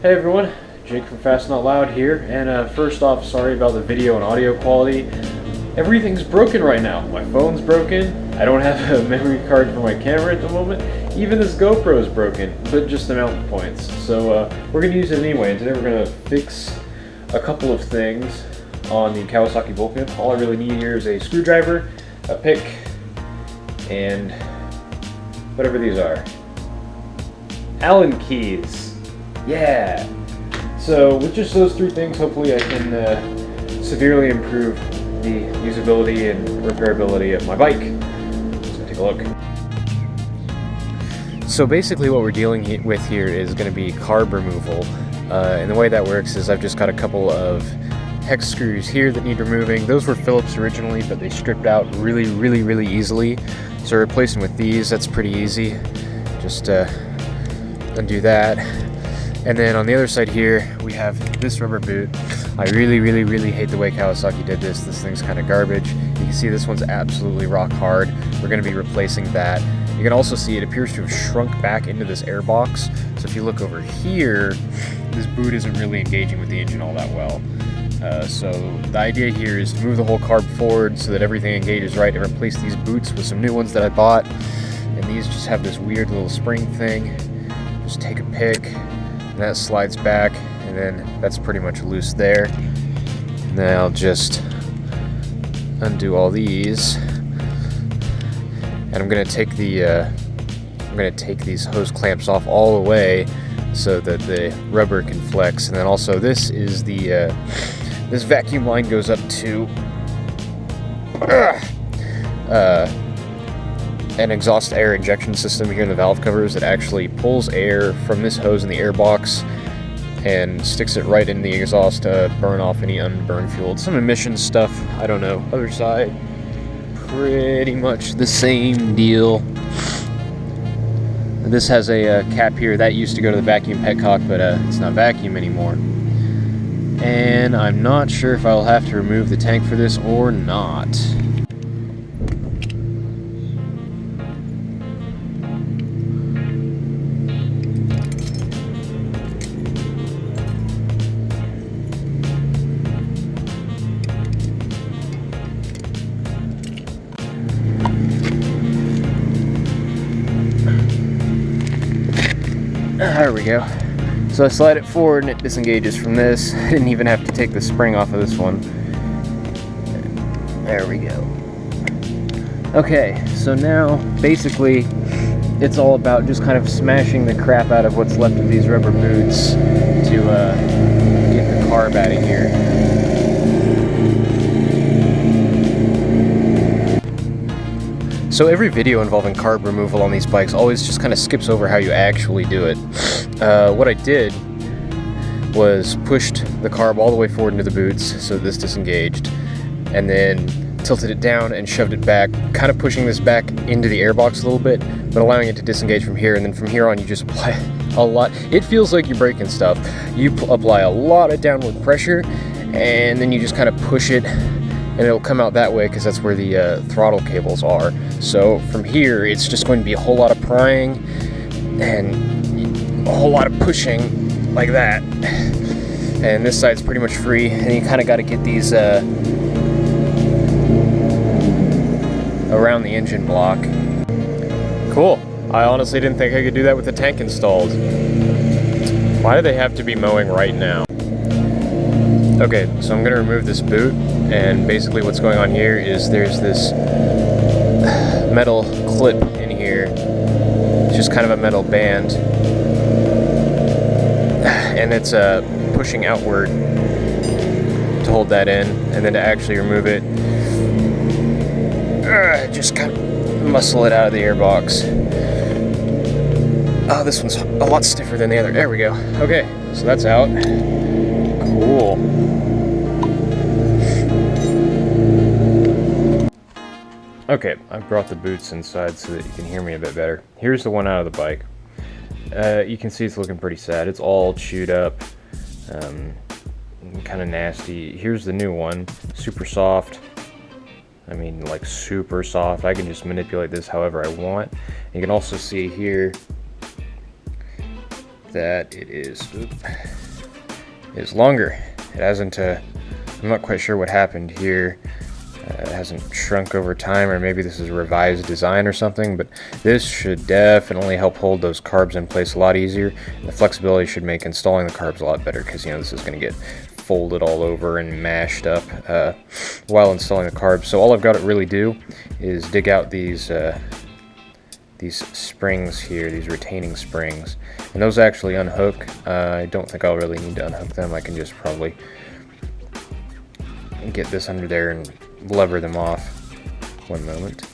Hey everyone, Jake from Fast Not Loud here, and first off, sorry about the video and audio quality. Everything's broken right now. My phone's broken, I don't have a memory card for my camera at the moment, even this GoPro is broken, but just the mountain points. So we're going to use it anyway, and today we're going to fix a couple of things on the Kawasaki Vulcan. All I really need here is a screwdriver, a pick, and whatever these are. Allen keys. Yeah! So with just those three things, hopefully I can severely improve the usability and repairability of my bike. So take a look. So basically what we're dealing with here is going to be carb removal. And the way that works is I've just got a couple of hex screws here that need removing. Those were Phillips originally, but they stripped out really easily. So replacing with these, that's pretty easy. Just undo that. And then on the other side here, we have this rubber boot. I really hate the way Kawasaki did this. This thing's kind of garbage. You can see this one's absolutely rock hard. We're going to be replacing that. You can also see it appears to have shrunk back into this air box. So if you look over here, this boot isn't really engaging with the engine all that well. So the idea here is to move the whole carb forward so that everything engages right and replace these boots with some new ones that I bought. And these just have this weird little spring thing. Just take a pick. And that slides back, and then that's pretty much loose there. And then I'll just undo all these, and I'm gonna take these hose clamps off all the way so that the rubber can flex. And then also this is the this vacuum line goes up to an exhaust air injection system here in the valve covers that actually pulls air from this hose in the air box and sticks it right in the exhaust to burn off any unburned fuel. Some emissions stuff, I don't know. Other side, pretty much the same deal. This has a cap here that used to go to the vacuum petcock, but it's not vacuum anymore. And I'm not sure if I'll have to remove the tank for this or not. There we go. So I slide it forward and it disengages from this. I didn't even have to take the spring off of this one. There we go. Okay, so now basically it's all about just kind of smashing the crap out of what's left of these rubber boots to get the carb out of here. So every video involving carb removal on these bikes always just kind of skips over how you actually do it. What I did was pushed the carb all the way forward into the boots so this disengaged, and then tilted it down and shoved it back, kind of pushing this back into the airbox a little bit, but allowing it to disengage from here. And then from here on you just apply a lot. It feels like you're breaking stuff. You apply a lot of downward pressure, and then you just kind of push it, and it'll come out that way because that's where the throttle cables are. So from here, it's just going to be a whole lot of prying and a whole lot of pushing like that. And this side's pretty much free, and you kind of got to get these around the engine block. Cool. I honestly didn't think I could do that with the tank installed. Why do they have to be mowing right now? Okay, so I'm going to remove this boot, and basically what's going on here is there's this metal clip in here. It's just kind of a metal band, and it's pushing outward to hold that in, and then to actually remove it, just kind of muscle it out of the airbox. Oh, this one's a lot stiffer than the other. There we go. Okay, so that's out. Cool. Okay, I've brought the boots inside so that you can hear me a bit better. Here's the one out of the bike. You can see it's looking pretty sad. It's all chewed up, kind of nasty. Here's the new one, super soft. I mean, like super soft. I can just manipulate this however I want. You can also see here, that it is longer. It hasn't, I'm not quite sure what happened here. It hasn't shrunk over time, or maybe this is a revised design or something, but this should definitely help hold those carbs in place a lot easier. The flexibility should make installing the carbs a lot better, because, you know, this is going to get folded all over and mashed up while installing the carbs. So all I've got to really do is dig out these springs here, these retaining springs, and those actually unhook. I don't think I'll really need to unhook them. I can just probably get this under there and lever them off. One moment.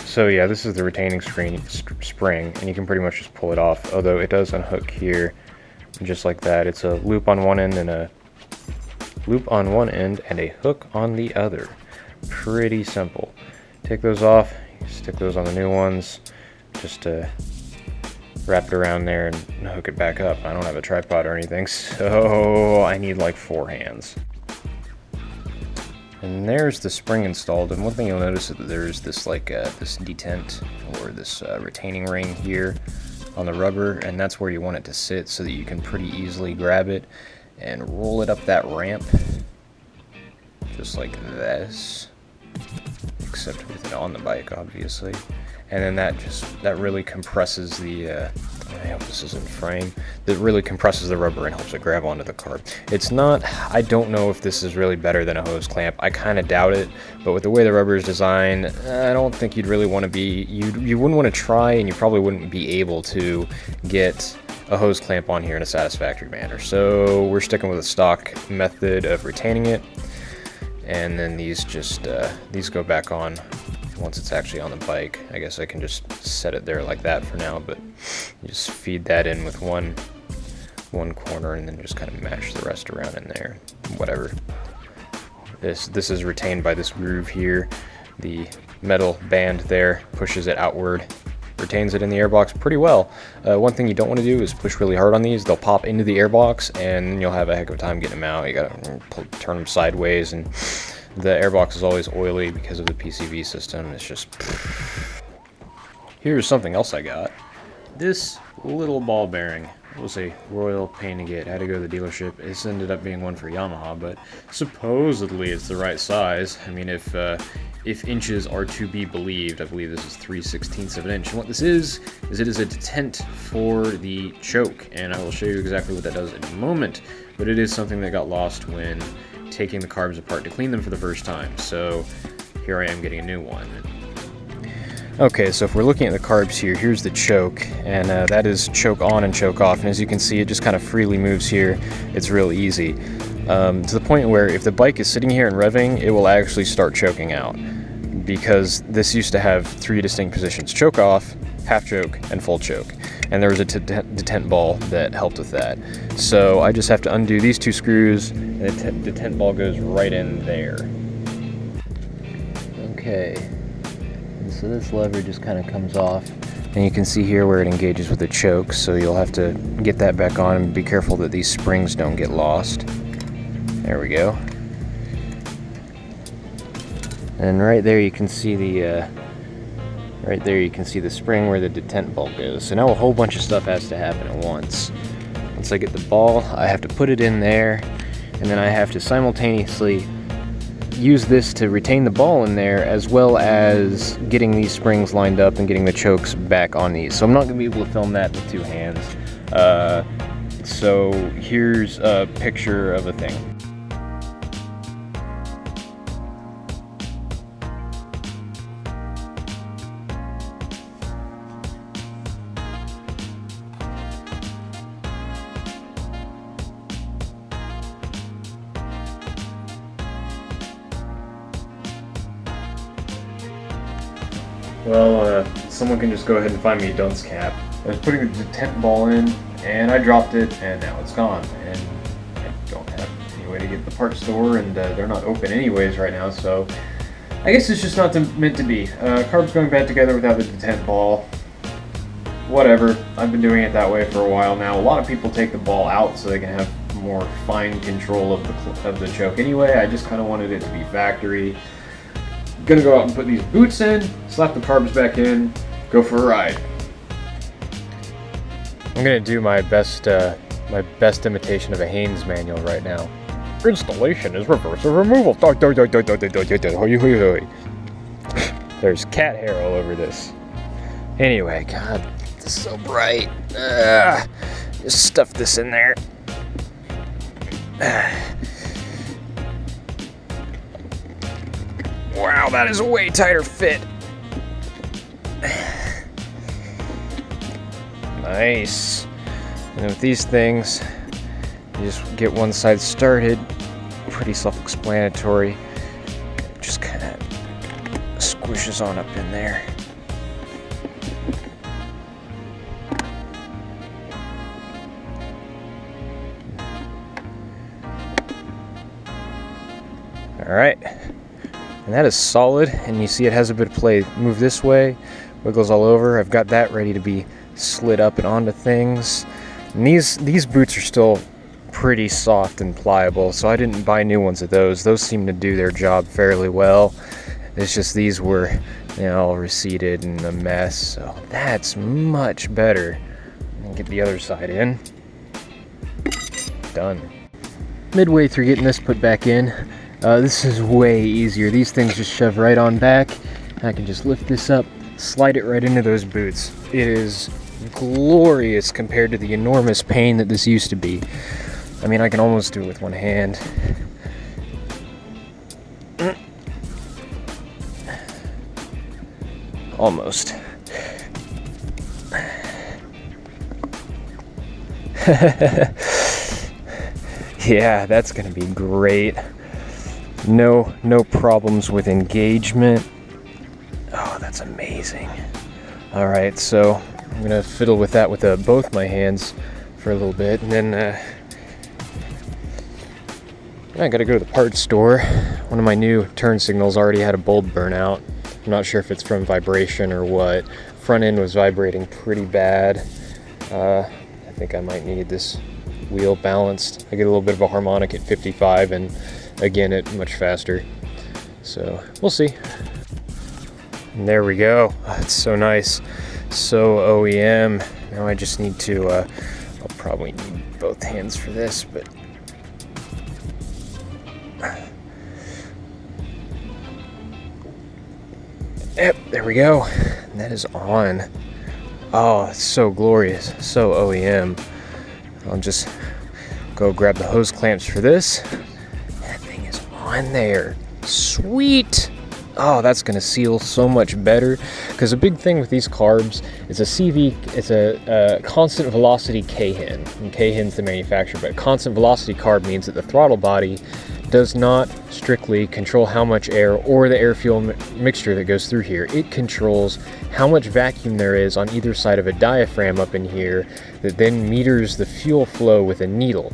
So yeah, this is the retaining spring, and you can pretty much just pull it off, although it does unhook here just like that. It's a loop on one end and a hook on the other. Pretty simple. Take those off, stick those on the new ones, just wrap it around there and hook it back up. I don't have a tripod or anything, so I need like 4 hands. And there's the spring installed, and one thing you'll notice is that there's this this detent, or this retaining ring here on the rubber, and that's where you want it to sit so that you can pretty easily grab it and roll it up that ramp, just like this, except with it on the bike, obviously. And then that really compresses the I hope this is in frame. That really compresses the rubber and helps it grab onto the carb. It's not, I don't know if this is really better than a hose clamp. I kind of doubt it, but with the way the rubber is designed, I don't think you'd really want to be, you wouldn't want to try, and you probably wouldn't be able to get a hose clamp on here in a satisfactory manner. So we're sticking with a stock method of retaining it, and then these just, these go back on once it's actually on the bike. I guess I can just set it there like that for now, but you just feed that in with one corner and then just kind of mash the rest around in there. Whatever. This is retained by this groove here. The metal band there pushes it outward, retains it in the airbox pretty well. One thing you don't want to do is push really hard on these. They'll pop into the airbox and you'll have a heck of a time getting them out. You gotta turn them sideways, and the airbox is always oily because of the PCV system. It's just... Here's something else I got. This little ball bearing. It was a royal pain to get. I had to go to the dealership. This ended up being one for Yamaha, but supposedly it's the right size. I mean, if inches are to be believed, I believe this is 3/16 of an inch. And what this is it is a detent for the choke, and I will show you exactly what that does in a moment. But it is something that got lost when taking the carbs apart to clean them for the first time. So here I am getting a new one. Okay, so if we're looking at the carbs here, here's the choke, and that is choke on and choke off, and as you can see, it just kind of freely moves here. It's real easy, to the point where if the bike is sitting here and revving, it will actually start choking out, because this used to have 3 distinct positions: choke off, half choke, and full choke, and there was a detent ball that helped with that. So I just have to undo these 2 screws, and the detent ball goes right in there. Okay. So this lever just kind of comes off, and you can see here where it engages with the choke, so you'll have to get that back on and be careful that these springs don't get lost. There we go. And right there you can see the spring where the detent ball goes. So now a whole bunch of stuff has to happen at once. Once I get the ball, I have to put it in there, and then I have to simultaneously use this to retain the ball in there, as well as getting these springs lined up and getting the chokes back on these. So I'm not going to be able to film that with 2 hands. So here's a picture of a thing. Well, someone can just go ahead and find me a dunce cap. I was putting the detent ball in, and I dropped it, and now it's gone. And I don't have any way to get the parts store, and they're not open anyways right now, so I guess it's just not meant to be. Carb's going back together without the detent ball. Whatever. I've been doing it that way for a while now. A lot of people take the ball out so they can have more fine control of the choke anyway. I just kind of wanted it to be factory. Gonna go out and put these boots in, slap the carbs back in, go for a ride. I'm gonna do my best imitation of a Haynes manual right now. Installation is reversive removal. There's cat hair all over this. Anyway, God, this is so bright. Just stuff this in there. Wow, that is a way tighter fit. Nice. And with these things, you just get one side started. Pretty self-explanatory. It just kind of squishes on up in there. All right. And that is solid, and you see it has a bit of play. Move this way, wiggles all over. I've got that ready to be slid up and onto things. And these boots are still pretty soft and pliable, so I didn't buy new ones of those. Those seem to do their job fairly well. It's just these were, you know, all receded and a mess, so that's much better. And get the other side in. Done. Midway through getting this put back in, this is way easier. These things just shove right on back. I can just lift this up, slide it right into those boots. It is glorious compared to the enormous pain that this used to be. I mean, I can almost do it with one hand. Almost. Yeah, that's gonna be great. No problems with engagement. Oh, that's amazing. All right, so I'm gonna fiddle with that with both my hands for a little bit, and then I gotta go to the parts store. One of my new turn signals already had a bulb burnout. I'm not sure if it's from vibration or what. Front end was vibrating pretty bad. I think I might need this wheel balanced. I get a little bit of a harmonic at 55, and again it much faster. So we'll see. And there we go. Oh, it's so nice. So OEM. Now I just need to, I'll probably need both hands for this, but yep, there we go. And that is on. Oh, it's so glorious. So OEM. I'll just go grab the hose clamps for this. That thing is on there. Sweet. Oh, that's gonna seal so much better. Because a big thing with these carbs is it's a constant velocity K-hin. And K-hin's the manufacturer, but constant velocity carb means that the throttle body does not strictly control how much air or the air-fuel mixture that goes through here. It controls how much vacuum there is on either side of a diaphragm up in here that then meters the fuel flow with a needle.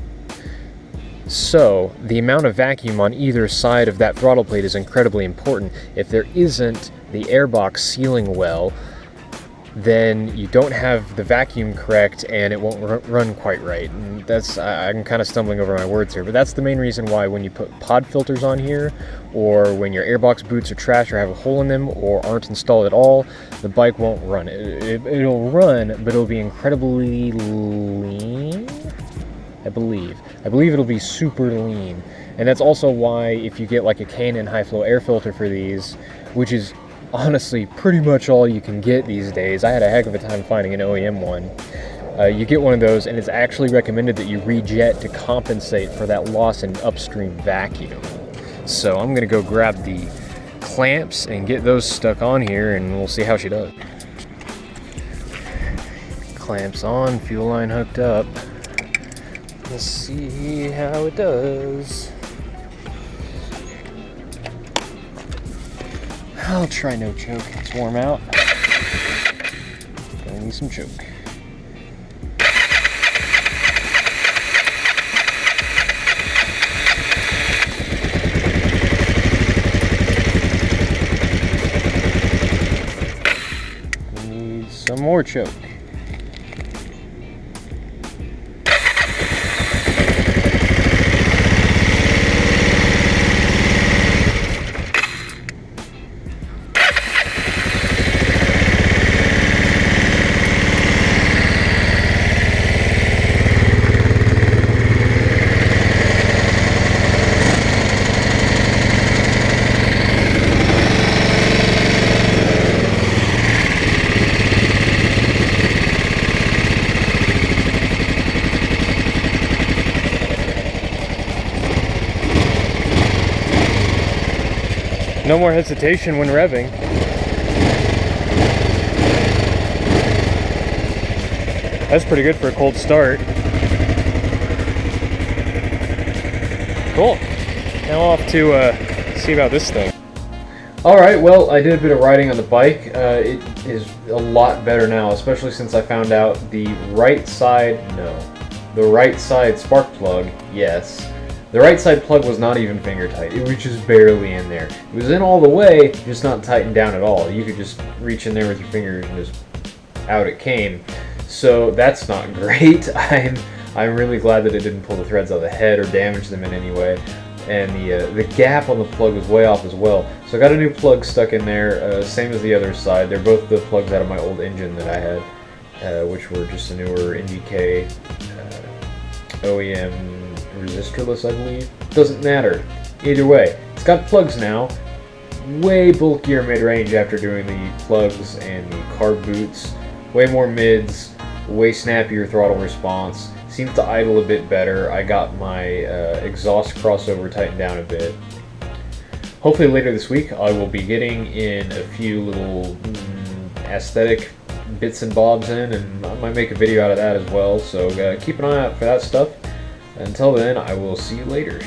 So the amount of vacuum on either side of that throttle plate is incredibly important. If there isn't the airbox sealing well, then you don't have the vacuum correct and it won't run quite right. And that's, I'm kind of stumbling over my words here, but that's the main reason why when you put pod filters on here, or when your airbox boots are trash or have a hole in them or aren't installed at all, the bike won't run. It'll run, but it'll be incredibly lean, I believe it'll be super lean. And that's also why if you get like a K&N high flow air filter for these, which is honestly pretty much all you can get these days. I had a heck of a time finding an OEM one. You get one of those and it's actually recommended that you rejet to compensate for that loss in upstream vacuum. So I'm gonna go grab the clamps and get those stuck on here and we'll see how she does. Clamps on, fuel line hooked up. Let's see how it does. I'll try no choke. It's warm out. Gonna need some choke. Need some more choke. No more hesitation when revving. That's pretty good for a cold start. Cool. Now off to see about this thing. Alright, well, I did a bit of riding on the bike. It is a lot better now, especially since I found out the right side spark plug, yes. The right side plug was not even finger tight. It was just barely in there. It was in all the way, just not tightened down at all. You could just reach in there with your fingers and just out it came. So that's not great. I'm really glad that it didn't pull the threads out of the head or damage them in any way. And the gap on the plug was way off as well. So I got a new plug stuck in there, same as the other side. They're both the plugs out of my old engine that I had, which were just a newer NGK OEM resistorless, I believe. Doesn't matter. Either way, it's got plugs now. Way bulkier mid-range after doing the plugs and the carb boots. Way more mids, way snappier throttle response. Seems to idle a bit better. I got my exhaust crossover tightened down a bit. Hopefully later this week I will be getting in a few little aesthetic bits and bobs in, and I might make a video out of that as well, so keep an eye out for that stuff. Until then, I will see you later.